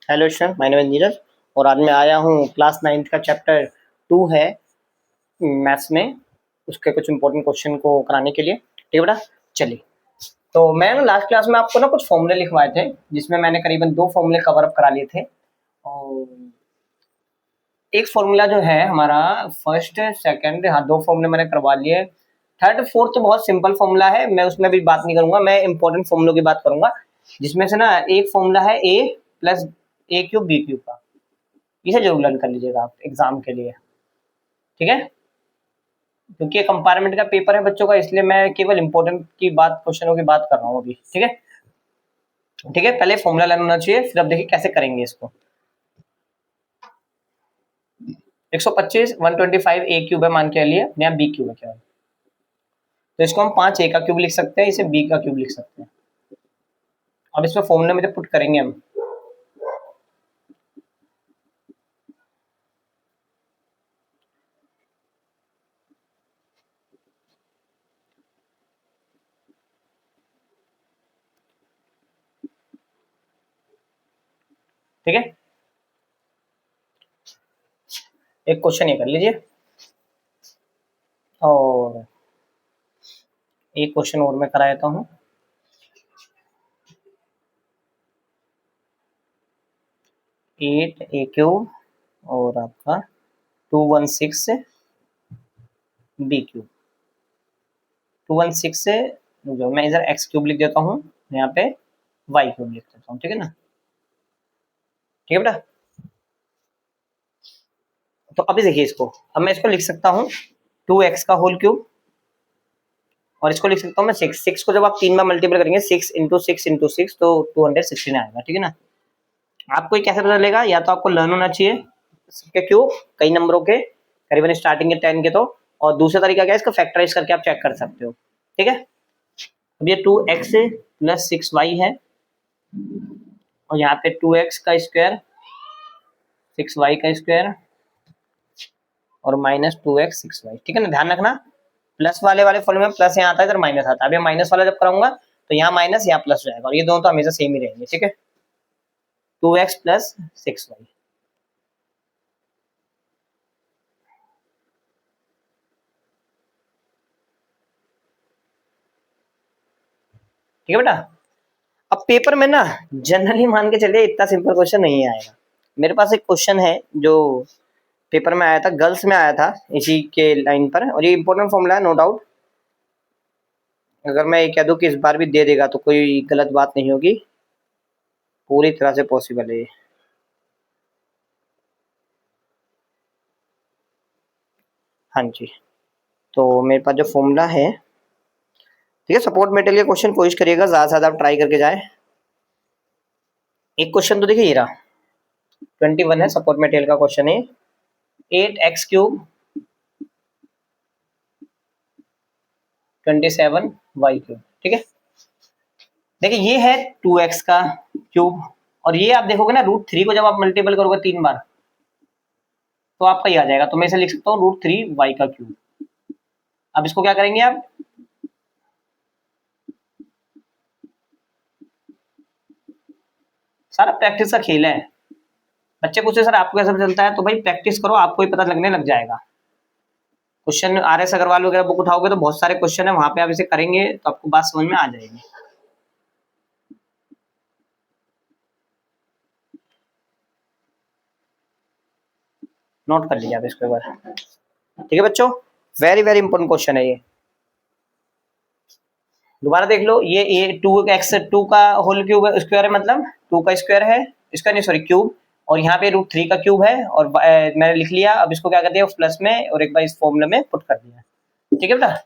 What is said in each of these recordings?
Hello student, my name is Neeraj और आज मैं आया हूँ क्लास 9th का चैप्टर 2 है मैथ्स में, उसके कुछ इंपॉर्टेंट क्वेश्चन को कराने के लिए। ठीक है बेटा, चलिए। तो मैं ना लास्ट क्लास में आपको ना कुछ फॉर्मूले लिखवाए थे, जिसमें मैंने करीबन 2 फॉर्मूले कवर अप करा लिए थे। और एक फॉर्मूला जो है हमारा फर्स्ट सेकंड, हाँ 2 फॉर्मूले मैंने करवा लिए। थर्ड फोर्थ तो बहुत सिंपल फॉर्मूला है, मैं उसमें भी बात नहीं करूंगा, मैं इंपॉर्टेंट फॉर्मूलों की बात करूंगा। जिसमें से ना एक फॉर्मूला है ए प्लस ए क्यूब बी क्यूब का, इसे जरूर लर्न कर लीजिएगा आप एग्जाम के लिए। ठीक है, क्योंकि ये कंपार्टमेंट का पेपर है बच्चों का, इसलिए मैं केवल इंपॉर्टेंट की बात, क्वेश्चनों की बात कर रहा हूँ अभी। ठीक है, ठीक है, पहले फॉर्मूला लर्न होना चाहिए, फिर अब देखिए कैसे करेंगे इसको। 125 125 ए क्यूब है मान के लिए, यहाँ बी क्यूब है केवल, तो इसको हम 5 ए का क्यूब लिख सकते हैं, इसे बी का क्यूब लिख सकते हैं। अब इसमें फॉर्मूले में जब पुट करेंगे हम, ठीक है, एक क्वेश्चन ये कर लीजिए और एक क्वेश्चन और मैं करा देता हूँ। 8 ए क्यूब और आपका 216 बी क्यूब। 216 से जो मैं इधर एक्स क्यूब लिख देता हूँ, यहाँ पे वाई क्यूब लिख देता हूँ। ठीक है ना, ठीक है बेटा। तो अभी देखिए इसको, अब मैं इसको लिख सकता हूँ 2x का होल क्यूब, और इसको लिख सकता हूँ मैं 6 को जब आप 3 बार मल्टीपल करेंगे, 6 इंटू 6 इंटू 6 तो 216 आएगा। ठीक है ना, आपको ये कैसे पता चलेगा, या तो आपको लर्न होना चाहिए सबके क्यूब कई नंबरों के, करीबन स्टार्टिंग के 10 के, तो और दूसरा तरीका क्या है, इसको फैक्टराइज करके आप चेक कर सकते हो। ठीक है, अब ये 2x प्लस 6y है, और यहाँ पे 2x का स्क्वायर 6y का स्क्वायर और माइनस 2x 6y। ठीक है ना, ध्यान रखना प्लस वाले फॉर्मूले में प्लस यहाँ आता है, इधर माइनस आता है। अभी माइनस वाला जब कराऊंगा तो यहाँ माइनस यहाँ प्लस हो जाएगा, और ये दोनों तो हमेशा सेम ही रहेंगे। ठीक है, 2x प्लस 6y। ठीक है बेटा, अब पेपर में ना जनरली मान के चलिए इतना सिंपल क्वेश्चन नहीं आएगा। मेरे पास एक क्वेश्चन है जो पेपर में आया था, गर्ल्स में आया था इसी के लाइन पर, और ये इंपॉर्टेंट फॉर्मूला है नो डाउट। अगर मैं ये कह दूं कि इस बार भी दे देगा तो कोई गलत बात नहीं होगी, पूरी तरह से पॉसिबल है ये। हाँ जी, तो मेरे पास जो फॉर्मूला है, ठीक है, सपोर्ट मेटेरियल के क्वेश्चन कोशिश करिएगा ज्यादा से ज्यादा आप ट्राई करके जाए। एक क्वेश्चन तो देखिए ये रहा, 21 है, सपोर्ट मेटेरियल का क्वेश्चन है। 8x cube 27y cube. ठीक है, देखिए ये है 2x का क्यूब, और ये आप देखोगे ना √3 को जब आप मल्टीपल करोगे 3 बार तो आपका ये आ जाएगा, तो मैं इसे लिख सकता हूँ √3y का क्यूब। अब इसको क्या करेंगे आप, सारा प्रैक्टिस का खेल है। बच्चे पूछते सर आपको कैसे पता चलता है, तो भाई प्रैक्टिस करो, आपको ही पता लगने लग जाएगा। क्वेश्चन RS अग्रवाल वगैरह बुक उठाओगे तो बहुत सारे क्वेश्चन है, वहां पे आप इसे करेंगे तो आपको बात समझ में आ जाएगी। नोट कर लीजिए आप इसको एक बार। ठीक है बच्चों, वेरी वेरी इंपॉर्टेंट क्वेश्चन है ये, दोबारा देख लो। ये 2x 2 का होल क्यूब स्क्वायर है, मतलब 2 का स्क्वायर है, इसका नहीं सॉरी क्यूब, और यहाँ पे √3 का क्यूब है, और मैंने लिख लिया। अब इसको क्या कर दिया प्लस में, और एक बार इस फॉर्मूले में पुट कर दिया। ठीक है बेटा,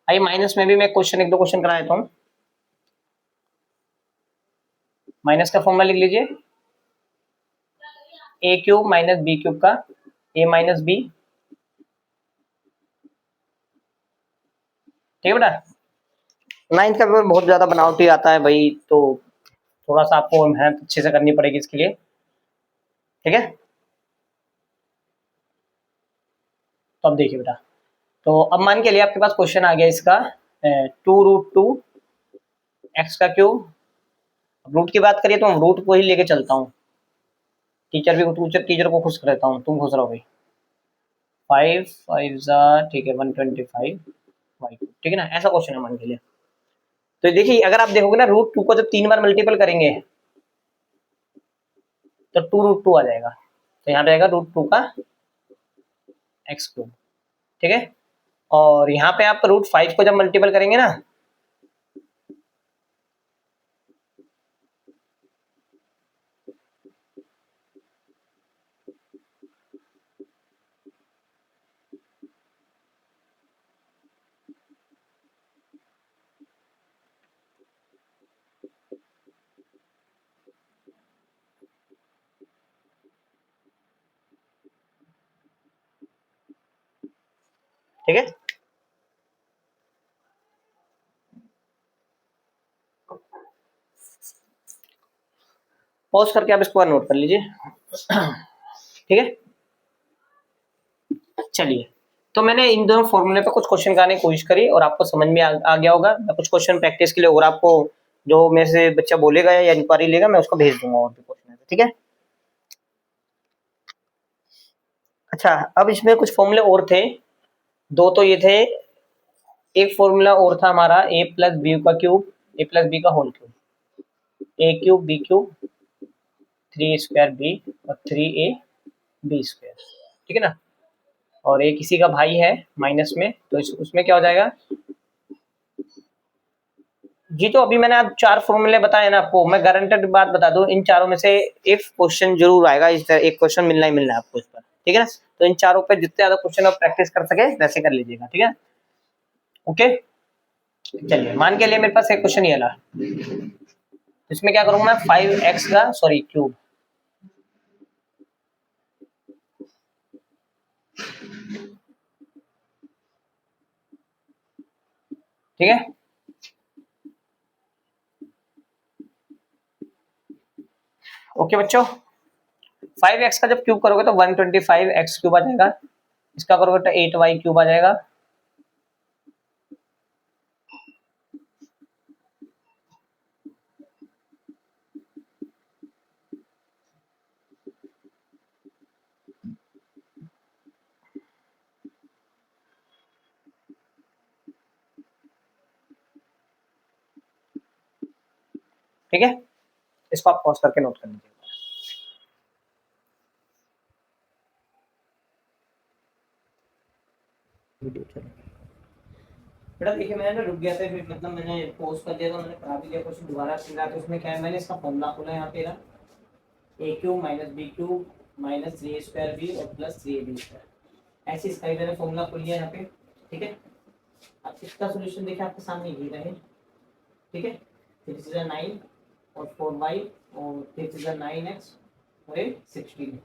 आइए माइनस में भी मैं क्वेश्चन एक दो क्वेश्चन करा देता हूँ। माइनस का फॉर्मूला लिख लीजिए, ए क्यूब माइनस बी क्यूब का ए माइनस बी। ठीक है बेटा, 9th का पेपर बहुत ज्यादा बनावटी आता है भाई, तो थोड़ा सा आपको मेहनत अच्छे से करनी पड़ेगी इसके लिए। ठीक है, तो अब देखिए बेटा, तो अब मान के लिए आपके पास क्वेश्चन आ गया इसका 2√2 x का क्यूब। रूट की बात करिए तो हम रूट को ही लेके चलता हूँ, टीचर को खुश रहता हूँ, तुम खुश रहो भाई। 5 5 जा ठीक है 125 वाई, ठीक है ना, ऐसा क्वेश्चन है मान के लिए। तो देखिए अगर आप देखोगे ना √2 को जब 3 बार मल्टीपल करेंगे तो 2√2 आ जाएगा, तो यहाँ पे आएगा √2 का x क्यूब, ठीक है। और यहाँ पे आप √5 को जब मल्टीपल करेंगे ना ठीक है, पॉज करके आप इसको नोट कर लीजिए, ठीक है। चलिए, तो मैंने इन दोनों फॉर्मूले पे कुछ क्वेश्चन कराने की कोशिश करी और आपको समझ में आ गया होगा। मैं कुछ क्वेश्चन प्रैक्टिस के लिए और आपको जो मेरे से बच्चा बोलेगा या इंक्वायरी लेगा मैं उसको भेज दूंगा और भी क्वेश्चन, ठीक है। अच्छा, अब इसमें कुछ फॉर्मूले और थे, दो तो ये थे, एक फॉर्मूला और था हमारा a प्लस बी का क्यूब, ए प्लस बी का whole cube, A cube B cube 3 square B और 3a बी स्क्वायर, ठीक है ना। और एक किसी का भाई है माइनस में, तो उसमें क्या हो जाएगा जी। तो अभी मैंने आप 4 फॉर्मूले बताए ना आपको, मैं गारंटेड बात बता दूं इन चारों में से एक क्वेश्चन जरूर आएगा, इस तरह एक क्वेश्चन मिलना ही मिलना है आपको इस पर, ठीक है ना। तो इन चारों पे जितने ज्यादा क्वेश्चन आप प्रैक्टिस कर सके वैसे कर लीजिएगा, ठीक है। ओके, चलिए मान के लिए मेरे पास एक क्वेश्चन ये ला, इसमें क्या करूंगा मैं 5x का सॉरी क्यूब, ठीक है। ओके बच्चों, 5x का जब क्यूब करोगे तो 125x क्यूब आ जाएगा, इसका करोगे तो 8y क्यूब आ जाएगा, ठीक है। इसको आप पॉज करके नोट कर लीजिए। बेटा देखिए मैंने ना रुक गया था, फिर मतलब मैंने पॉज कर दिया, तो मैंने करा भी दिया क्वेश्चन दोबारा फिर रहा, तो उसमें क्या है मैंने इसका फॉर्मूला खोला यहाँ पे ना, A cube minus B cube minus 3 square B और प्लस 3ab स्क्वायर, ऐसी इसका ही मैंने फॉर्मूला खोल लिया यहाँ पे, ठीक है। अब इसका सोल्यूशन देखिए आपके सामने ये रहे, ठीक है। 3 और 4y और 9x और 16,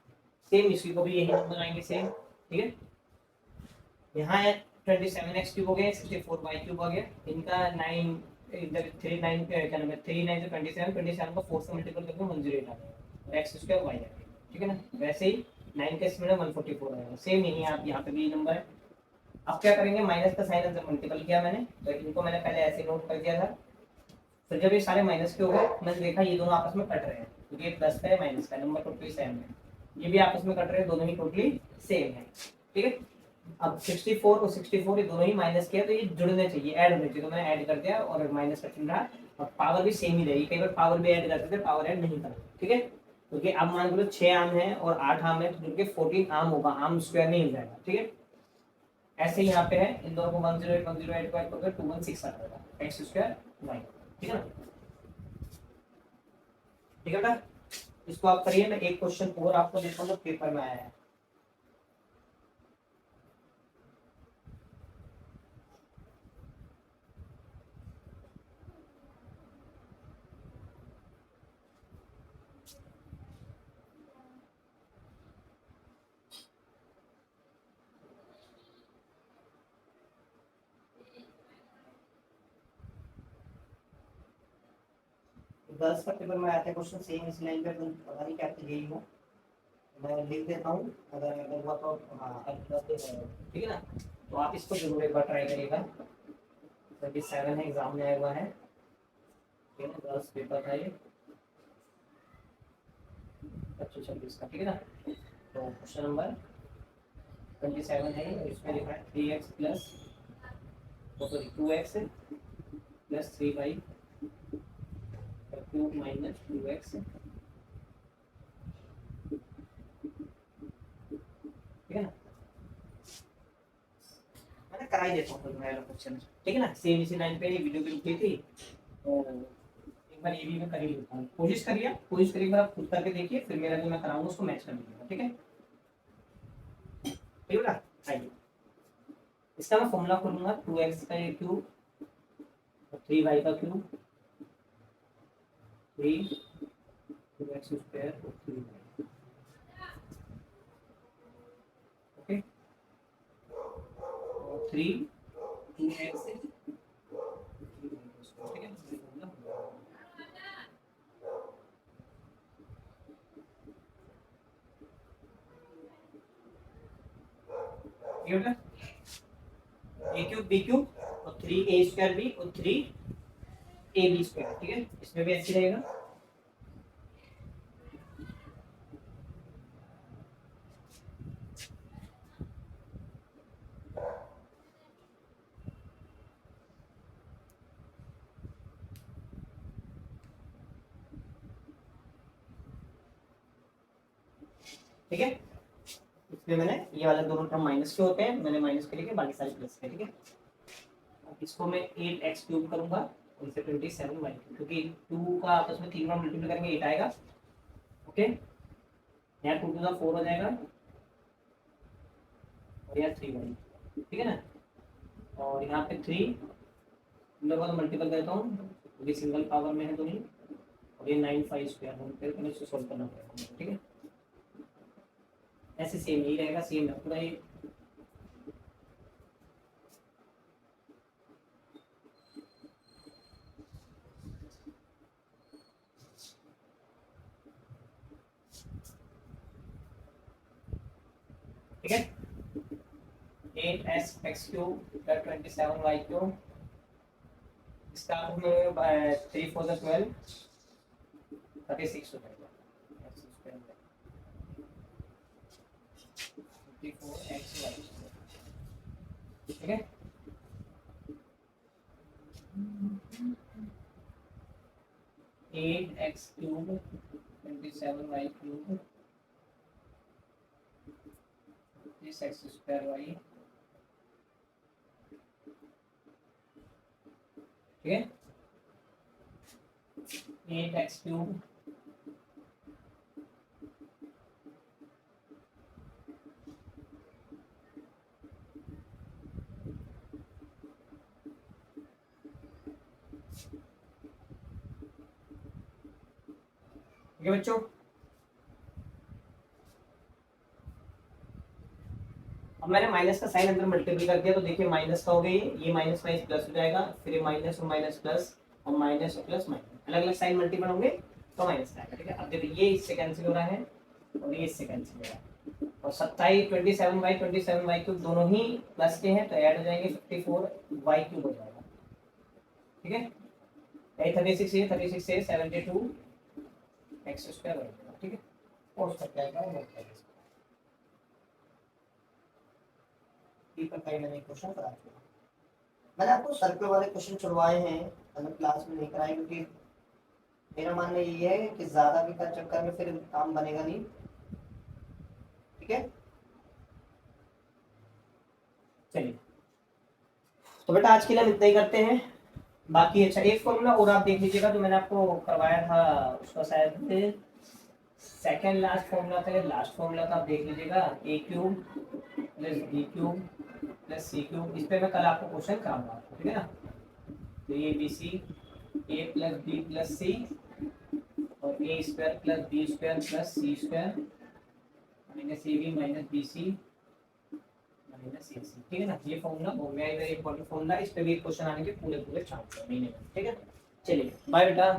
सेम इसी को भी यही नंबर आएंगे सेम, ठीक है। यहाँ है 27x क्यूब हो गया, 64y क्यूब हो गया, इनका 9 इधर 3 9 क्या नाम है 3 9 से 27 27 को 4 से मल्टीपल करके 108 आ गया और x स्क्वायर y आ गया, ठीक है ना। वैसे ही 9 के इसमें 144 आएगा, सेम यही आप यहाँ पे भी नंबर है। अब क्या करेंगे, माइनस का साइन जब मल्टीपल किया मैंने तो इनको मैंने पहले ऐसे नोट कर दिया था, फिर जब ये सारे माइनस के हो गए मैंने देखा ये दोनों आपस में कट रहे हैं, क्योंकि ये प्लस का है माइनस का नंबर टोटली सेम है, ये भी आपस में कट रहे हैं, दोनों ही टोटली सेम है, ठीक है। अब 64 और 64 ये दोनों ही माइनस किया तो ये जुड़ने चाहिए, ऐड होने चाहिए, तो मैंने ऐड कर दिया और माइनस का चिन्ह रहा और पावर भी सेम ही रहेगी, कई बार पावर भी ऐड करते थे, पावर ऐड नहीं करते, ठीक है। क्योंकि अब मान लो 6 आम है और 8 आम है तो जुड़ के 14 आम होगा, आम स्क्वायर नहीं मिल जाएगा, ठीक है। ऐसे ही यहाँ पे है, इन दोनों को 108 108 को ऐड करके 216 आ जाएगा x स्क्वायर y, ठीक है ना। ठीक है बेटा, इसको आप करिए, मैं एक क्वेश्चन और आपको देता हूँ जो पेपर में आया है। गर्ल्स का पेपर में आया था क्वेश्चन सेम इस लाइन पे, पता नहीं क्या यही हो, मैं लिख देता हूँ, अगर अगर हुआ तो हाँ ठीक है ना। तो आप इसको जरूर एक बार ट्राई करिएगा। 27 है, एग्जाम में आया हुआ है, ठीक है ना, गर्ल्स पेपर था ये 25-26 का, ठीक है ना। तो क्वेश्चन नंबर 27 है, इसमें लिखा है 3x plus sorry 2x plus 3y cube minus 2x, ठीक है ना। मैंने करा ही देता हूँ मेरा क्वेश्चन, ठीक है ना। सेम इसी लाइन पे ये वीडियो भी रुकी थी, तो एक बार ये भी मैं कर ही लेता हूँ। कोशिश करिए, कोशिश करिए, एक बार आप खुद करके देखिए, फिर मेरा जो मैं कराऊंगा उसको मैच कर लीजिएगा, ठीक है। ठीक है ना। आइए, इसका मैं फॉर्मूला खोलूंगा, 2x का ये क्यूब, 3y का cube, 3 2x square 3y, okay. और 3 2x, ठीक है। ये होगा a क्यूब b क्यूब और 3a स्क्वायर b और 3ab स्क्वायर, ठीक है। इसमें भी ऐसे रहेगा, ठीक है। इसमें मैंने ये वाला दोनों टर्म माइनस के होते हैं, मैंने माइनस के लिखे, बाकी सारे प्लस के, ठीक है। अब इसको मैं 8x क्यूब करूंगा और इसे 27y, क्योंकि 2 का आपस में 3 बार मल्टीप्लाई करेंगे 8 आएगा, ओके। यहाँ 2 टू 4 हो जाएगा और यहाँ 3y, ठीक है ना। और यहाँ पे 3 लगभग मल्टीपल करता हूँ क्योंकि सिंगल पावर में है दोनों, और ये 9 5 स्क्वायर हम फिर मैंने इसको सॉल्व करना पड़ेगा, ठीक है। ऐसे सेम ही रहेगा, सेम है पूरा ये, ठीक है। 8x क्यूब 27y क्यूब, इसका में 3 4 12 36 हो जाएगा, 54xy, ठीक है। 8x cube 27y cube 6x square y, ठीक है। 8x क्यूब ठीक है बच्चों। अब मैंने माइनस का साइन अंदर मल्टीपल कर दिया, तो देखिए माइनस का हो गया, ये माइनस माइनस प्लस हो जाएगा, फिर ये माइनस और माइनस प्लस और माइनस और प्लस माइनस, अलग अलग साइन मल्टीपल होंगे तो माइनस का आएगा, ठीक है। अब देखिए ये इससे कैंसिल हो रहा है और ये इससे कैंसिल हो रहा है, और 27y क्यूब दोनों ही प्लस के हैं तो ऐड हो जाएंगे, 54y क्यूब हो जाएगा, ठीक है। 36 ये 36 से 72 एक्स स्क्वायर हो जाएगा, ठीक है। और उसका क्या आएगा, मैंने क्वेश्चन करा दिया। मैंने आपको सर्कल वाले क्वेश्चन छुड़वाए हैं, अगर क्लास में नहीं कराए, क्योंकि मेरा मानना ये है कि ज्यादा के चक्कर में फिर काम बनेगा नहीं, ठीक है। चलिए, तो बेटा आज के लिए हम इतना ही करते हैं। बाकी अच्छा एक फॉर्मूला और आप देख लीजिएगा, जो मैंने आपको करवाया था उसका शायद सेकेंड लास्ट फॉर्मूला था, लास्ट फॉर्मूला था, आप देख लीजिएगा, A cube plus B cube plus C cube, इस पे मैं कल आपको क्वेश्चन कराऊंगा, ठीक है ना। तो ये B C, A plus B plus C और A square plus B square plus C square minus A B minus B C minus A C, ठीक है ना। ये formula very very important formula, इस पे भी क्वेश्चन आने के पूरे पूरे चांस है महीने में, ठीक है। चलिए बाय बेटा।